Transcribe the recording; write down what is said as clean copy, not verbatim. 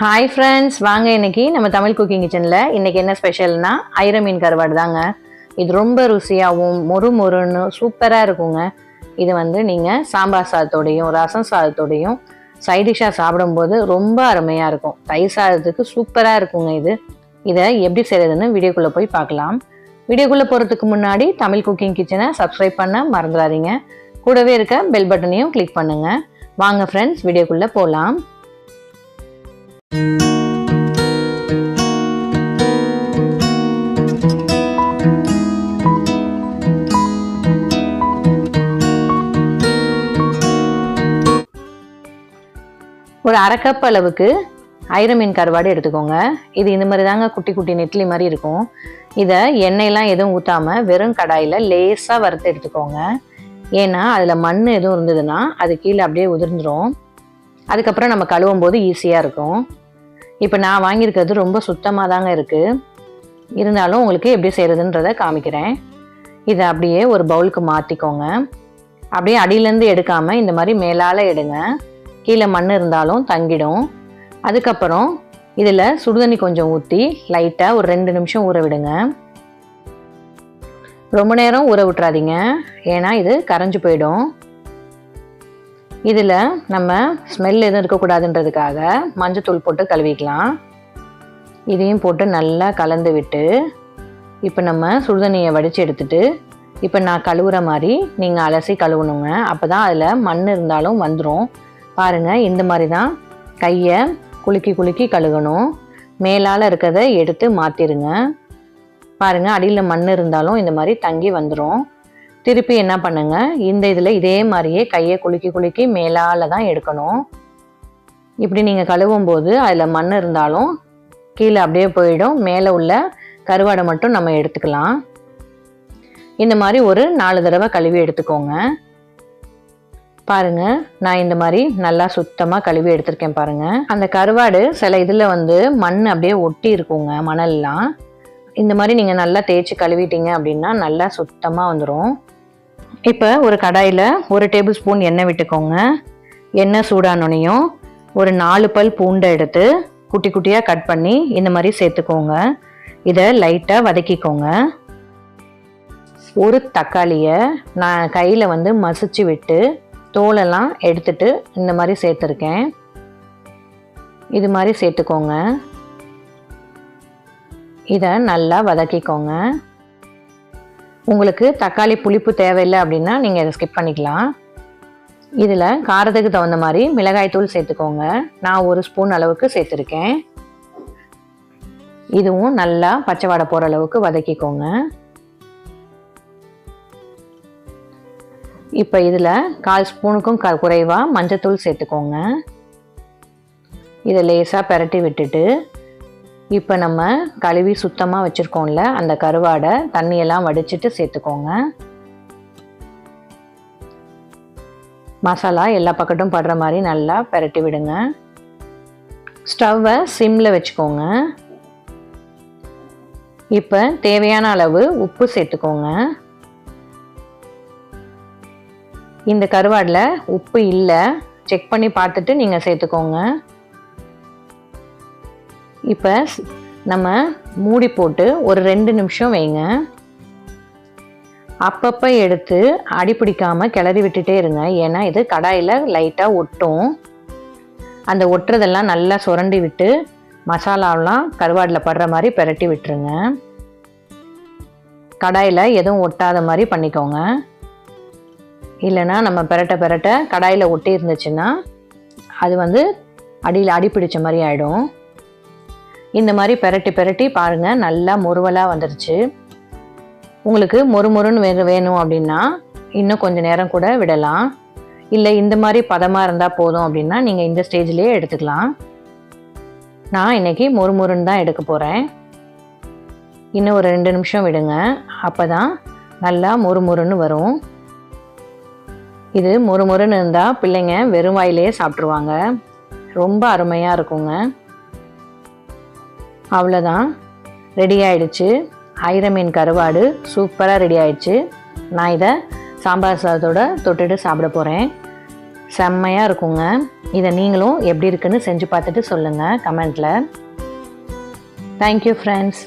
Hi friends, வாங்க இன்னைக்கு நம்ம தமிழ் குக்கிங் கிச்சனில் இன்றைக்கி என்ன ஸ்பெஷல்னா ஐர மீன் கருவாடு தாங்க. இது ரொம்ப ருசியாகவும் மொறுன்னு சூப்பராக இருக்குங்க. இது நீங்கள் சாம்பார் சாதத்தோடையும் ரசம் சாதத்தோடையும் சைடிஷாக சாப்பிடும்போது ரொம்ப அருமையாக இருக்கும். தயிர் சாதத்துக்கு சூப்பராக இருக்குங்க. இதை எப்படி செய்கிறதுன்னு வீடியோக்குள்ளே போய் பார்க்கலாம். வீடியோக்குள்ளே போகிறதுக்கு முன்னாடி தமிழ் குக்கிங் கிச்சனை சப்ஸ்கிரைப் பண்ண மறந்துடாதீங்க. கூடவே இருக்க பெல் பட்டனையும் கிளிக் பண்ணுங்கள். வாங்க ஃப்ரெண்ட்ஸ், வீடியோக்குள்ளே போகலாம். ஒரு அரை கப் அளவுக்கு ஐர மீன் கருவாடு எடுத்துக்கோங்க. இது இந்த மாதிரி தாங்க குட்டி குட்டி நெட்லி மாதிரி இருக்கும். இதை எண்ணெயெல்லாம் எதுவும் ஊற்றாமல் வெறும் கடாயில் லேசாக வறுத்து எடுத்துக்கோங்க. ஏன்னா அதில் மண் எதுவும் இருந்ததுன்னா அது கீழே அப்படியே உதிர்ந்துடும். அதுக்கப்புறம் நம்ம கழுவும் போது ஈஸியாக இருக்கும். இப்போ நான் வாங்கியிருக்கிறது ரொம்ப சுத்தமாக தாங்க இருக்குது. இருந்தாலும் உங்களுக்கு எப்படி செய்கிறதுன்றதை காமிக்கிறேன். இதை அப்படியே ஒரு பவுலுக்கு மாற்றிக்கோங்க. அப்படியே அடியிலேருந்து எடுக்காமல் இந்த மாதிரி மேலால் எடுங்க. கீழே மண் இருந்தாலும் தங்கிடும். அதுக்கப்புறம் இதில் சுடுதண்ணி கொஞ்சம் ஊற்றி லைட்டாக ஒரு 2 நிமிஷம் ஊற விடுங்க. ரொம்ப நேரம் ஊற விட்டுறாதீங்க, ஏன்னா இது கரைஞ்சி போயிடும். இதில் நம்ம ஸ்மெல் எதுவும் இருக்கக்கூடாதுன்றதுக்காக மஞ்சத்தூள் போட்டு கழுவிக்கலாம். இதையும் போட்டு நல்லா கலந்து விட்டு இப்போ நம்ம சுடுதண்ணியை வடித்து எடுத்துட்டு இப்போ நான் கழுவுற மாதிரி நீங்கள் அலசி கழுவணுங்க. அப்போ தான் அதில் மண் இருந்தாலும் வந்துடும். பாருங்கள், இந்த மாதிரி தான் கையை குலுக்கி கழுகணும். மேலால் இருக்கிறத எடுத்து மாற்றிடுங்க. பாருங்கள், அடியில் மண் இருந்தாலும் இந்த மாதிரி தங்கி வந்துடும். திருப்பி என்ன பண்ணுங்க, இந்த இதில் இதே மாதிரியே கையை குலுக்கி மேலால் தான் எடுக்கணும். இப்படி நீங்கள் கழுவும் போது அதில் மண் இருந்தாலும் கீழே அப்படியே போயிடும். மேலே உள்ள கருவாடை மட்டும் நம்ம எடுத்துக்கலாம். இந்த மாதிரி ஒரு 4 தடவை கழுவி எடுத்துக்கோங்க. பாருங்கள், நான் இந்த மாதிரி நல்லா சுத்தமாக கழுவி எடுத்திருக்கேன். பாருங்கள், அந்த கருவாடு சில இதில் மண் அப்படியே ஒட்டி இருக்குங்க, மணல்லாம். இந்த மாதிரி நீங்கள் நல்லா தேய்ச்சி கழுவிட்டீங்க அப்படின்னா நல்லா சுத்தமாக வந்துடும். இப்போ ஒரு கடாயில் 1 டேபிள் ஸ்பூன் எண்ணெய் விட்டுக்கோங்க. எண்ணெய் சூடானோனையும் ஒரு 4 பல் பூண்டை எடுத்து குட்டி குட்டியாக கட் பண்ணி இந்த மாதிரி சேர்த்துக்கோங்க. இதை லைட்டாக வதக்கிக்கோங்க. ஒரு தக்காளியை நான் கையில் மசிச்சு விட்டு தோலெல்லாம் எடுத்துட்டு இந்த மாதிரி சேர்த்துருக்கேன். இது மாதிரி சேர்த்துக்கோங்க. இதை நல்லா வதக்கிக்கோங்க. உங்களுக்கு தக்காளி புளிப்பு தேவையில்லை அப்படின்னா நீங்கள் இதை ஸ்கிப் பண்ணிக்கலாம். இதில் காரத்துக்கு தகுந்த மாதிரி மிளகாய்த்தூள் சேர்த்துக்கோங்க. நான் 1 ஸ்பூன் அளவுக்கு சேர்த்துருக்கேன். இதுவும் நல்லா பச்சை வாடை போகிற அளவுக்கு வதக்கிக்கோங்க. இப்போ இதில் 1/4 ஸ்பூனுக்கும் குறைவாக மஞ்சத்தூள் சேர்த்துக்கோங்க. இதை லேசாக பெரட்டி விட்டுட்டு இப்போ நம்ம கழுவி சுத்தமாக வச்சுருக்கோம்ல அந்த கருவாடை தண்ணியெல்லாம் வடிச்சிட்டு சேர்த்துக்கோங்க. மசாலா எல்லா பக்கட்டும் படுற மாதிரி நல்லா பெரட்டி விடுங்க. ஸ்டவ்வை சிம்மில் வச்சுக்கோங்க. இப்போ தேவையான அளவு உப்பு சேர்த்துக்கோங்க. இந்த கருவாடில் உப்பு இல்லை, செக் பண்ணி பார்த்துட்டு நீங்கள் சேர்த்துக்கோங்க. இப்போ நம்ம மூடி போட்டு ஒரு 2 நிமிஷம் வைங்க. அப்பப்போ எடுத்து அடி பிடிக்காமல் கிளறி விட்டுட்டே இருங்க. ஏன்னா இது கடாயில் லைட்டாக ஒட்டும். அந்த ஒட்டுறதெல்லாம் நல்லா சுரண்டி விட்டு மசாலாவெலாம் கருவாடில் படுற மாதிரி பெரட்டி விட்டுருங்க. கடாயில் எதுவும் ஒட்டாத மாதிரி பண்ணிக்கோங்க. இல்லைன்னா நம்ம பெரட்ட கடாயில் ஒட்டி இருந்துச்சுன்னா அது அடியில் அடி பிடிச்ச மாதிரி ஆகிடும். இந்த மாதிரி பெரட்டி பாருங்கள், நல்லா முறுவலாக வந்துருச்சு. உங்களுக்கு மொறுன்னு வேணும் அப்படின்னா இன்னும் கொஞ்சம் நேரம் கூட விடலாம். இல்லை இந்த மாதிரி பதமாக இருந்தால் போதும் அப்படின்னா நீங்கள் இந்த ஸ்டேஜ்லேயே எடுத்துக்கலாம். நான் இன்றைக்கி மொறுன்னு தான் எடுக்க போகிறேன். இன்னும் ஒரு 2 நிமிஷம் விடுங்க. அப்போ தான் நல்லா மொறுன்னு வரும். இது மொறுன்னு இருந்தால் பிள்ளைங்க வெறும் வாயிலே சாப்பிட்ருவாங்க. ரொம்ப அருமையாக இருக்குங்க. அவ்வளோதான், ரெடி ஆயிடுச்சு. ஐர மீன் கருவாடு சூப்பராக ரெடி ஆயிடுச்சு. நான் இதை சாம்பார் சாதத்தோட தொட்டுட்டு சாப்பிட போகிறேன். செம்மையாக இருக்குங்க. இதை நீங்களும் எப்படி இருக்குன்னு செஞ்சு பார்த்துட்டு சொல்லுங்கள் கமெண்ட்டில். Thank you friends.